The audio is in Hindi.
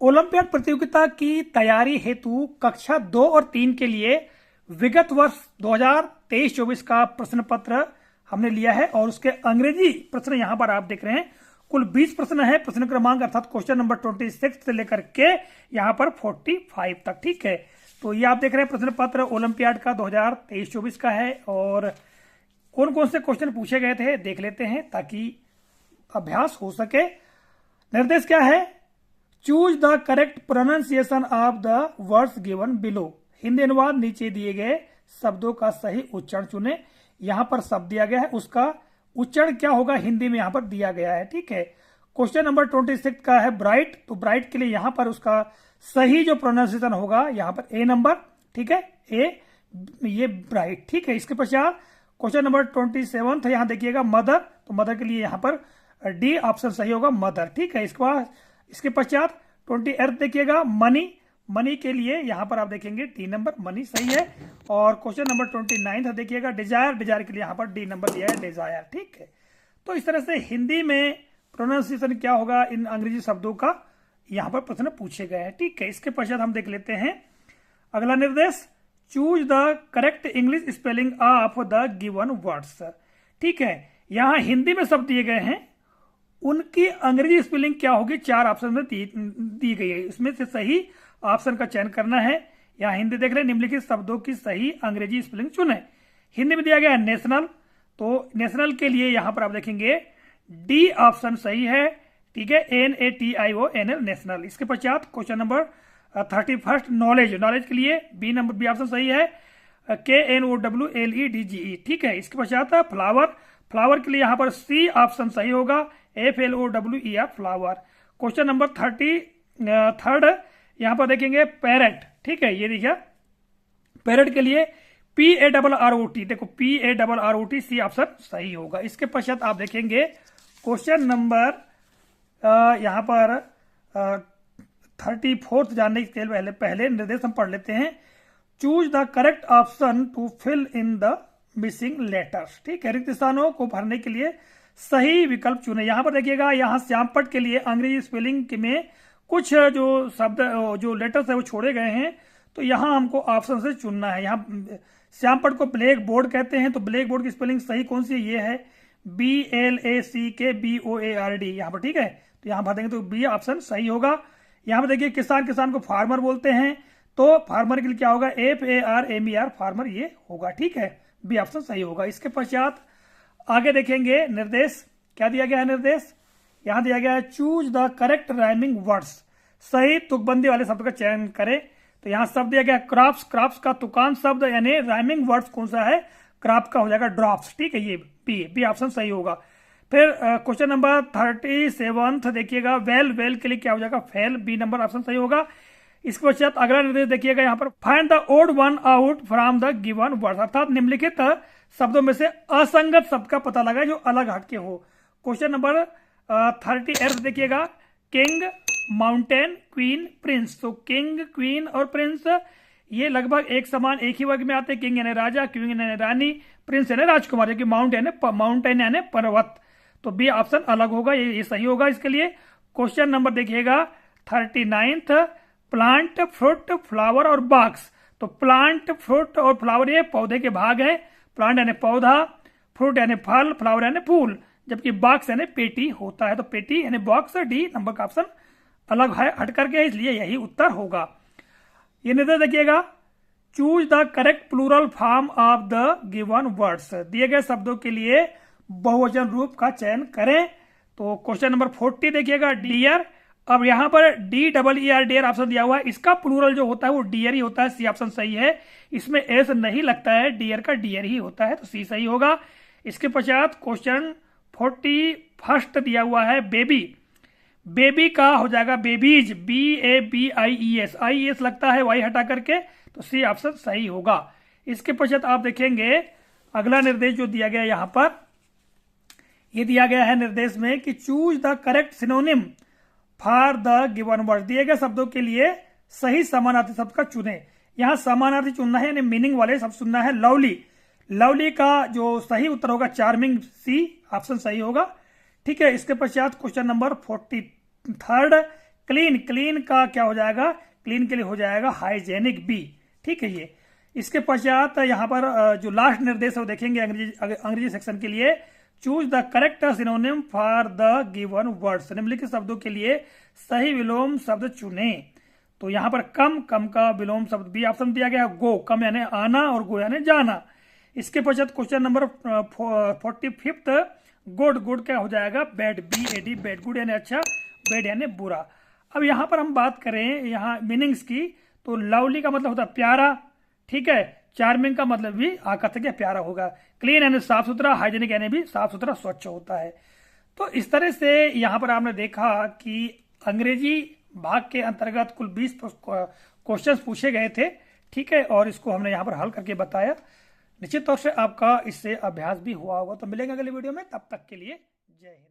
ओलंपियाड प्रतियोगिता की तैयारी हेतु कक्षा 2 और 3 के लिए विगत वर्ष 2023-24 का प्रश्न पत्र हमने लिया है और उसके अंग्रेजी प्रश्न यहां पर आप देख रहे हैं। कुल 20 प्रश्न है। प्रश्न क्रमांक अर्थात क्वेश्चन नंबर 26 से लेकर के यहां पर 45 तक। ठीक है, तो ये आप देख रहे हैं प्रश्न पत्र ओलंपियाड का 2023-24 का है और कौन कौन से क्वेश्चन पूछे गए थे देख लेते हैं ताकि अभ्यास हो सके। निर्देश क्या है? Choose the correct pronunciation of the words given below. Hindi अनुवाद नीचे दिए गए शब्दों का सही उच्चारण चुने। यहां पर शब्द दिया गया है, उसका उच्चारण क्या होगा हिंदी में यहां पर दिया गया है। ठीक है, क्वेश्चन नंबर 26 का है ब्राइट, तो ब्राइट के लिए यहां पर उसका सही जो प्रोनाउंसिएशन होगा यहां पर ए नंबर। ठीक है, ए ये ब्राइट। ठीक है, इसके पश्चात क्वेश्चन नंबर 27 था, यहां देखिएगा मदर, तो मदर के लिए यहां पर डी ऑप्शन सही होगा मदर। ठीक है, इसके बाद इसके पश्चात 28 देखिएगा मनी, मनी के लिए यहां पर आप देखेंगे डी नंबर, मनी सही है। और क्वेश्चन नंबर 29 देखिएगा डिजायर, डिजायर के लिए यहां पर डी नंबर दिया है डिजायर। ठीक है, तो इस तरह से हिंदी में प्रोनाउंसिएशन क्या होगा इन अंग्रेजी शब्दों का यहां पर प्रश्न पूछे गए हैं। ठीक है, इसके पश्चात हम देख लेते हैं अगला निर्देश, choose the correct English spelling of the given words. ठीक है, यहां हिंदी में शब्द दिए गए हैं, उनकी अंग्रेजी स्पेलिंग क्या होगी 4 ऑप्शन में दी गई है, इसमें से सही ऑप्शन का चयन करना है। यहां हिंदी देख रहे हैं, निम्नलिखित शब्दों की सही अंग्रेजी स्पेलिंग चुने। हिंदी में दिया गया है नेशनल, तो नेशनल के लिए यहां पर आप देखेंगे डी ऑप्शन सही है। ठीक है, NATIONL नेशनल। इसके पश्चात क्वेश्चन नंबर 31 नॉलेज, नॉलेज के लिए बी नंबर बी ऑप्शन सही है, KNOWLEDGE। ठीक है, इसके पश्चात फ्लावर, फ्लावर के लिए यहां पर सी ऑप्शन सही होगा, FLOWER फ्लावर। क्वेश्चन नंबर 33 यहां पर देखेंगे पैरेट। ठीक है, ये देखिए पैरेट के लिए PARROT, देखो PARROT सी ऑप्शन सही होगा। इसके पश्चात आप देखेंगे क्वेश्चन नंबर यहां पर 34 जानने के पहले निर्देश हम पढ़ लेते हैं। Choose the correct option to fill in the missing letters. ठीक है, रिक्त स्थानों को भरने के लिए सही विकल्प चुने। यहां पर देखिएगा, यहां श्यामपट के लिए अंग्रेजी स्पेलिंग में कुछ जो शब्द जो लेटर्स है वो छोड़े गए हैं, तो यहां हमको ऑप्शन से चुनना है। यहां श्यामपट को ब्लैक बोर्ड कहते हैं, तो ब्लैक बोर्ड की स्पेलिंग सही कौन सी ये है BLACKBOARD यहां पर। ठीक है, तो यहां भर देंगे तो बी ऑप्शन सही होगा। यहां पर देखिए किसान, किसान को फार्मर बोलते हैं, तो फार्मर के लिए क्या होगा FARMER फार्मर ये होगा। ठीक है, बी ऑप्शन सही होगा। इसके पश्चात आगे देखेंगे निर्देश क्या दिया गया है। निर्देश यहां दिया गया है choose the correct rhyming words, सही तुकबंदी वाले शब्द का चयन करें। तो यहां शब्द दिया गया क्रॉप्स, क्रॉप्स का तुकान शब्द यानी राइमिंग वर्ड्स कौन सा है, क्रॉप का हो जाएगा ड्रॉप्स। ठीक है, ये बी ऑप्शन सही होगा। फिर क्वेश्चन नंबर 37 देखिएगा वेल, वेल के लिए क्या हो जाएगा फेल, बी नंबर ऑप्शन सही होगा। इसके पश्चात अगला निर्देश देखिएगा यहाँ पर find the odd one out from the given word, अर्थात निम्नलिखित शब्दों में से असंगत शब्द का पता लगाए जो अलग हटके हो। क्वेश्चन नंबर 38 देखिएगा किंग, माउंटेन, क्वीन, प्रिंस। तो किंग, क्वीन और प्रिंस ये लगभग एक समान एक ही वर्ग में आते हैं। किंग यानी राजा, क्वीन यानी रानी, प्रिंस यानी राजकुमार, जबकि माउंटेन यानी पर्वत, तो बी ऑप्शन अलग होगा, ये सही होगा इसके लिए। क्वेश्चन नंबर देखिएगा 39 प्लांट, फ्रूट, फ्लावर और बॉक्स। तो प्लांट, फ्रूट और फ्लावर ये पौधे के भाग हैं। प्लांट यानी पौधा, फ्रूट यानी फल, फ्लावर यानी फूल, जबकि बॉक्स यानी पेटी होता है। तो पेटी यानी बॉक्स, डी नंबर का ऑप्शन अलग है हट करके, इसलिए यही उत्तर होगा। ये निर्देश देखिएगा choose the correct plural form of the given words, दिए गए शब्दों के लिए बहुवचन रूप का चयन करें। तो क्वेश्चन नंबर 40 देखिएगा डियर, अब यहां पर DEER डियर ऑप्शन दिया हुआ है, इसका प्लूरल जो होता है वो डियर ही होता है, सी ऑप्शन सही है। इसमें एस नहीं लगता है, डियर का डियर ही होता है, तो सी सही होगा। इसके पश्चात क्वेश्चन 41 दिया हुआ है बेबी, बेबी का हो जाएगा बेबीज, BABIES, IES लगता है वाई हटा करके, तो सी ऑप्शन सही होगा। इसके पश्चात आप देखेंगे अगला निर्देश जो दिया गया यहां पर, ये दिया गया है निर्देश में कि choose the correct synonym for the given word, दिए गए शब्दों के लिए सही समानार्थी शब्द का चुने। यहां समानार्थी चुनना है यानी मीनिंग वाले शब्द चुनना है। लवली, लवली का जो सही उत्तर होगा चार्मिंग, सी ऑप्शन सही होगा। ठीक है, इसके पश्चात क्वेश्चन नंबर 43 क्लीन, क्लीन का क्या हो जाएगा, क्लीन के लिए हो जाएगा हाइजेनिक बी, ठीक है। ये इसके पश्चात यहाँ पर जो लास्ट निर्देश है वो देखेंगे अंग्रेजी सेक्शन के लिए। Choose the correct synonym for the given words, निम्नलिखित शब्दों के लिए सही विलोम शब्द चुने। तो यहाँ पर कम, कम का विलोम शब्द बी ऑप्शन दिया गया। गो, कम यानी आना और गो यानी जाना। इसके पश्चात क्वेश्चन नंबर 45, गुड, गुड क्या हो जाएगा, bad, B A D, bad. Good यानी अच्छा, बैड यानी बुरा। अब यहाँ पर हम बात करें यहाँ मीनिंग्स की, तो लवली का मतलब होता है प्यारा, ठीक है। चार्मिंग का मतलब भी आकर्षक या प्यारा होगा। क्लीन यानी साफ सुथरा, हाइजेनिक यानी भी साफ सुथरा स्वच्छ होता है। तो इस तरह से यहाँ पर आपने देखा कि अंग्रेजी भाग के अंतर्गत कुल 20 क्वेश्चंस पूछे गए थे, ठीक है। और इसको हमने यहाँ पर हल करके बताया। निश्चित तौर से आपका इससे अभ्यास भी हुआ होगा। तो मिलेंगे अगले वीडियो में, तब तक के लिए जय हिंद।